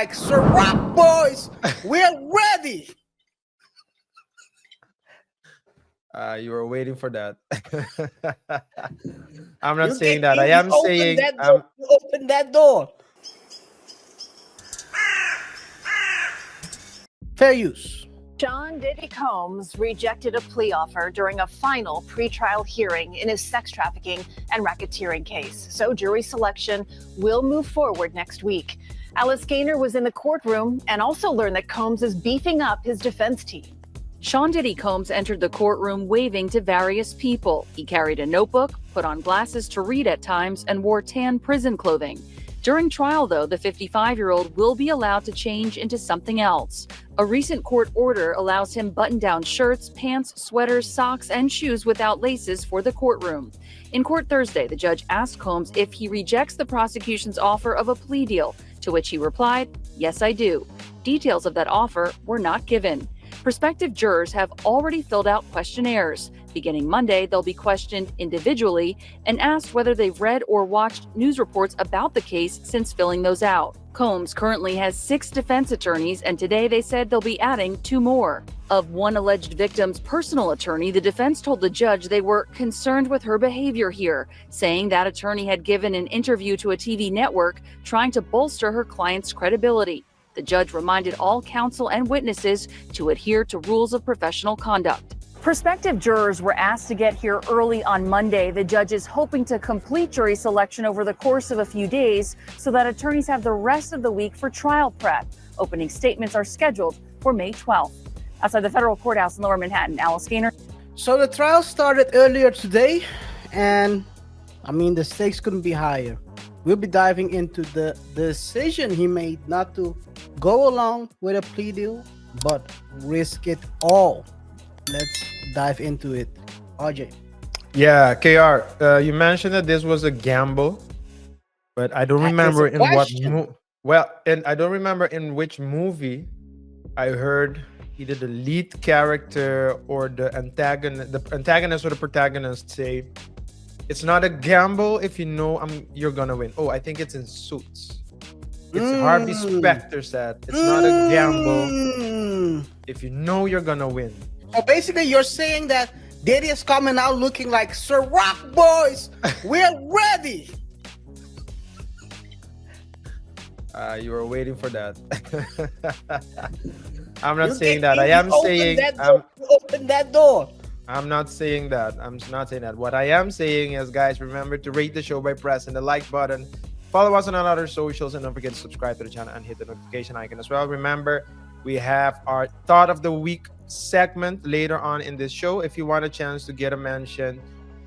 Like Ciroc boys, we're ready. You were waiting for that. I'm not You saying get that. I you am open saying that door. You open that door. Fair use. John Diddy Combs rejected a plea offer during a final pretrial hearing in his sex trafficking and racketeering case. So jury selection will move forward next week. Alice Gaynor was in the courtroom and also learned that Combs is beefing up his defense team. Sean Diddy Combs entered the courtroom waving to various people. He carried a notebook, put on glasses to read at times, and wore tan prison clothing. During trial, though, the 55-year-old will be allowed to change into something else. A recent court order allows him button-down shirts, pants, sweaters, socks, and shoes without laces for the courtroom. In court Thursday, the judge asked Combs if he rejects the prosecution's offer of a plea deal, to which he replied, "Yes, I do." Details of that offer were not given. Prospective jurors have already filled out questionnaires. Beginning Monday, they'll be questioned individually and asked whether they've read or watched news reports about the case since filling those out. Combs currently has 6 defense attorneys, and today they said they'll be adding 2 more. Of one alleged victim's personal attorney, the defense told the judge they were concerned with her behavior here, saying that attorney had given an interview to a TV network trying to bolster her client's credibility. The judge reminded all counsel and witnesses to adhere to rules of professional conduct. Prospective jurors were asked to get here early on Monday. The judge is hoping to complete jury selection over the course of a few days so that attorneys have the rest of the week for trial prep. Opening statements are scheduled for May 12th. Outside the federal courthouse in Lower Manhattan, Alice Gaynor. So the trial started earlier today, and the stakes couldn't be higher. We'll be diving into the decision he made not to go along with a plea deal, but risk it all. Let's dive into it. RJ. yeah, KR. You mentioned that this was a gamble, but I don't remember in what. And I don't remember in which movie I heard either the lead character or the antagonist or the protagonist say, "It's not a gamble if you know you're gonna win." Oh, I think it's in Suits. It's Harvey Specter said, "It's not a gamble if you know you're gonna win." So basically, you're saying that Diddy is coming out looking like Ciroc boys. We're ready. You were waiting for that. I'm not You saying get that. I you am open saying that door, you open that door. I'm not saying that. I'm not saying that. What I am saying is, guys, remember to rate the show by pressing the like button. Follow us on all other socials, and don't forget to subscribe to the channel and hit the notification icon as well. Remember, we have our Thought of the Week segment later on in this show. If you want a chance to get a mention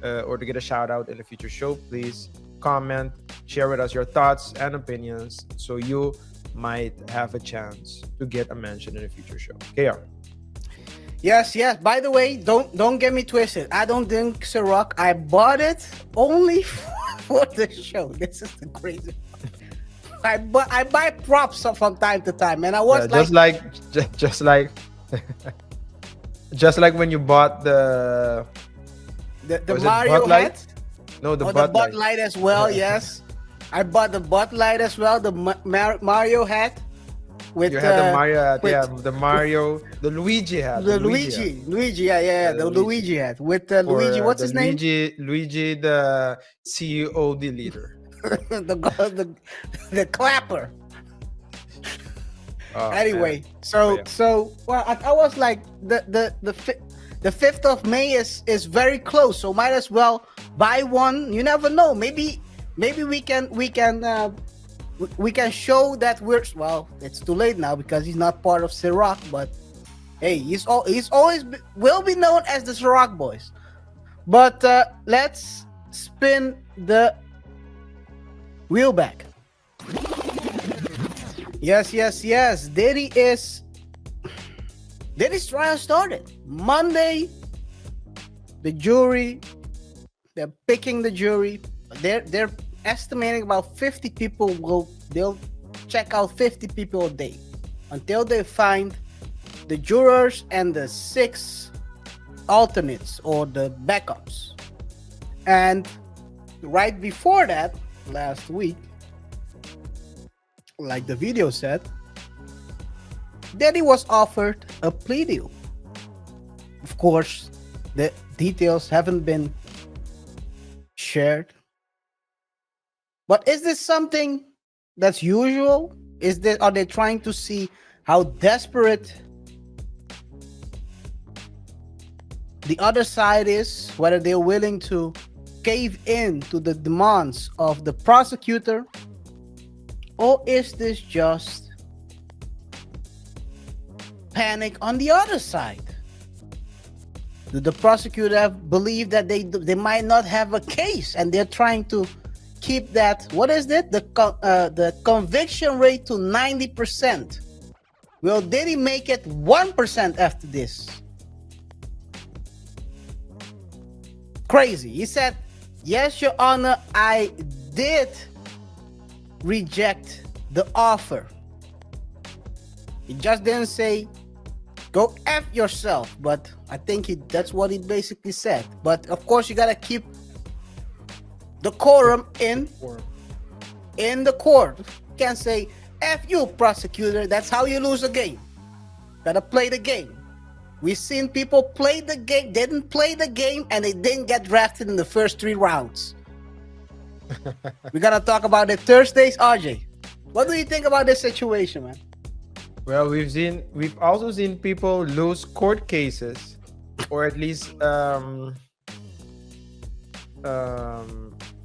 or to get a shout out in a future show, please comment, share with us your thoughts and opinions so you might have a chance to get a mention in a future show. KR. Yes. By the way, don't get me twisted. I don't drink Ciroc. I bought it only for the show. This is the crazy. I buy props from time to time, and I was just like just like when you bought the Mario hat. No, the Bud Light as well. Yes, I bought the Bud Light as well. The Mario hat. With, you had the Mario hat, the Luigi hat. The Luigi, yeah, the Luigi hat. With Luigi, what's his name? Luigi, the COD leader. the clapper. Anyway, man. I was like, the 5th of May is very close, so might as well buy one. You never know. Maybe we can show that it's too late now because he's not part of Ciroc, but hey, he's always will be known as the Ciroc boys. But let's spin the wheel back. Yes. Diddy's trial started Monday. The jury, they're picking the jury. They're estimating about 50 people they'll check out 50 people a day until they find the jurors and the 6 alternates or the backups. And right before that, last week, like the video said, Diddy was offered a plea deal. Of course, the details haven't been shared. But is this something that's usual? Are they trying to see how desperate the other side is, whether they're willing to cave in to the demands of the prosecutor, or is this just panic on the other side? Do the prosecutor believe that they might not have a case and they're trying to keep that, what is it, the conviction rate to 90%? Will Diddy make it 1% after this? Crazy. He said, yes, Your Honor, I did reject the offer. He just didn't say, go F yourself, but I think that's what he basically said. But of course, you gotta keep the quorum in the court. You can't say, F you, prosecutor. That's how you lose a game. Gotta play the game. We've seen people play the game, didn't play the game, and they didn't get drafted in the first 3 rounds. We're gonna talk about it Thursdays. RJ, what do you think about this situation, man? Well, we've also seen people lose court cases, or at least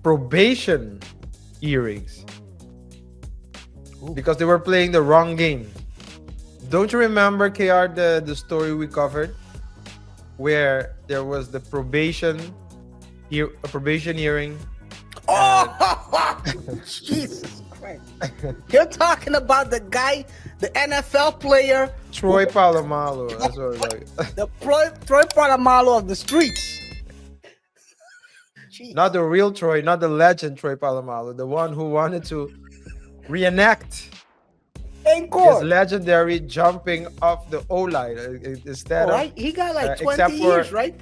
probation hearings, because they were playing the wrong game. Don't you remember, KaiR, the story we covered where there was the probation hearing? Oh, Jesus Christ. You're talking about the guy, the NFL player, Troy Polamalu. That's what it's like. the Troy Polamalu of the streets. Jeez. Not the real Troy, not the legend Troy Polamalu, the one who wanted to reenact In court. his legendary jumping off the O-line instead Right? He got like 20 except for- years, right?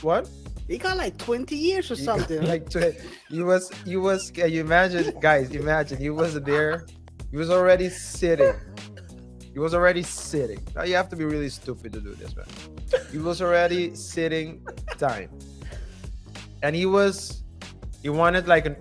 What? He got like 20 years or something. Like he was can you imagine, guys, imagine he was there, he was already sitting, now you have to be really stupid to do this, man. He was already sitting time, and he wanted an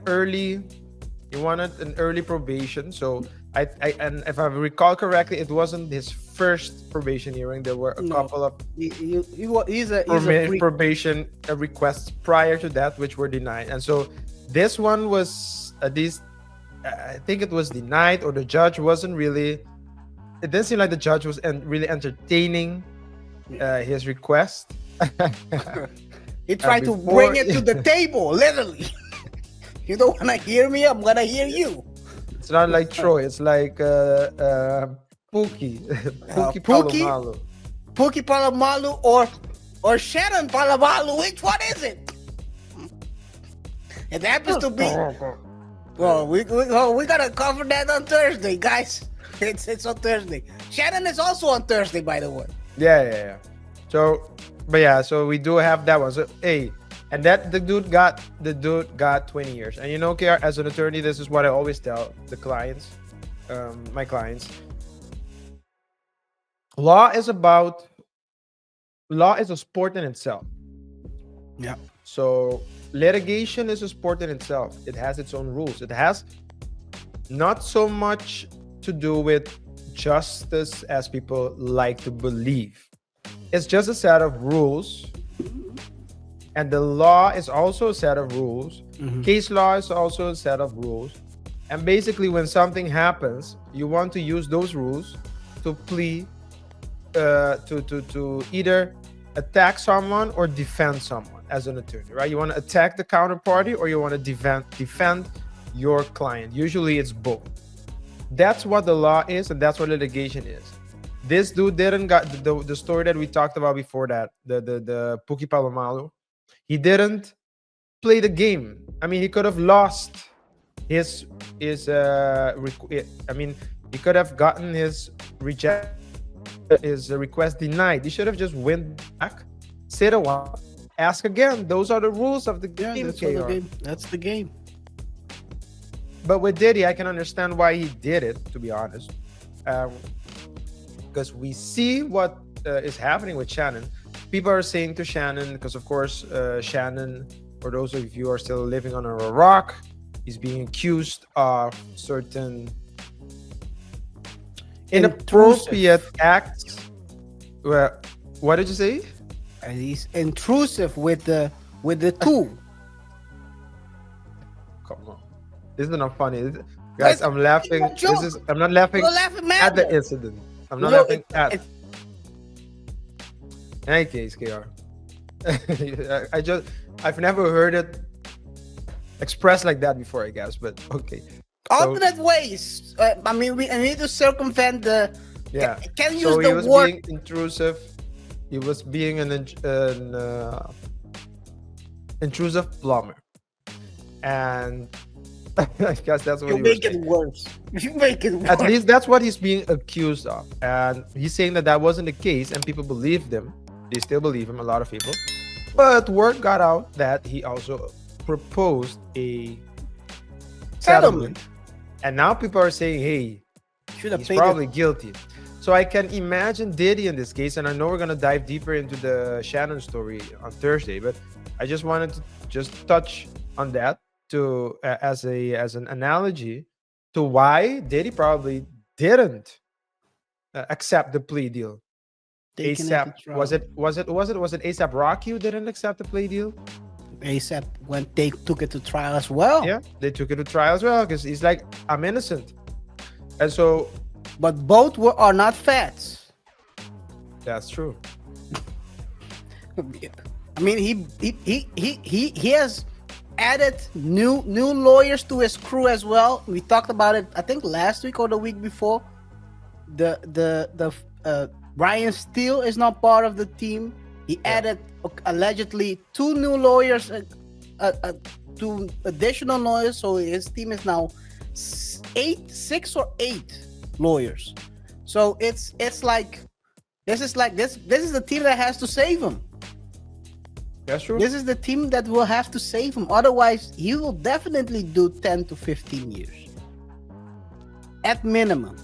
early probation. So and if I recall correctly, it wasn't his first probation hearing. There were a couple of He's a freak. probation requests prior to that, which were denied. And so this one was at least, I think it was denied, or the judge wasn't really, it didn't seem like the judge was really entertaining his request. He tried to bring it to the table, literally. You don't want to hear me? I'm going to hear you. It's not like Troy, it's like Pookie. Pookie Polamalu. Pookie Polamalu or Sharon Polamalu. Which one is it? It happens to be. Well, we gotta cover that on Thursday, guys. It's on Thursday. Shannon is also on Thursday, by the way. Yeah. So, but yeah, so we do have that one. So, hey, and that the dude got 20 years. And you know, KaiR, as an attorney, this is what I always tell the clients, my clients. Law is a sport in itself. Yeah. So litigation is a sport in itself. It has its own rules. It has not so much to do with justice as people like to believe. It's just a set of rules. And the law is also a set of rules. Mm-hmm. Case law is also a set of rules. And basically, when something happens, you want to use those rules to plea, to either attack someone or defend someone as an attorney, right? You want to attack the counterparty, or you want to defend your client. Usually, it's both. That's what the law is, and that's what litigation is. This dude didn't got the story that we talked about before that, the Pookie Polamalu. He didn't play the game. I mean, he could have lost his he could have gotten his request denied. He should have just went back, sit a while, ask again. Those are the rules of the game. That's the game. But with Diddy, I can understand why he did it, to be honest. because we see what is happening with Shannon. People are saying to Shannon, because of course, Shannon, for those of you who are still living under a rock, he's being accused of certain inappropriate acts. Well, what did you say? And he's intrusive with the tool. Come on, this is not funny, guys. I'm laughing. I'm not laughing You're laughing at the mad. incident. I'm not No, laughing at. In any case, KR, I've never heard it expressed like that before, I guess. But okay. Alternate ways. I mean, we need to circumvent the. Yeah. Can use So he the was word. being intrusive. He was being an intrusive plumber, and I guess that's what You he was make it saying. worse. You make it worse. At least that's what he's being accused of, and he's saying that that wasn't the case, and people believed him. They still believe him, a lot of people. But word got out that he also proposed a settlement, and now people are saying, "Hey, Should have he's paid probably guilty." So I can imagine Diddy in this case, and I know we're gonna dive deeper into the Shannon story on Thursday, but I just wanted to just touch on that to as an analogy to why Diddy probably didn't accept the plea deal. ASAP, was it ASAP Rocky who didn't accept the plea deal? ASAP when they took it to trial as well. Yeah, they took it to trial as well because he's like, I'm innocent, and so. But both are not fats. That's true. I mean, he has added new lawyers to his crew as well. We talked about it, I think last week or the week before. The Brian Steele is not part of the team. He added allegedly 2 new lawyers, 2 additional lawyers. So his team is now 6 or 8 lawyers. So it's like this is the team that has to save him. That's true. This is the team that will have to save him. Otherwise, he will definitely do 10 to 15 years at minimum.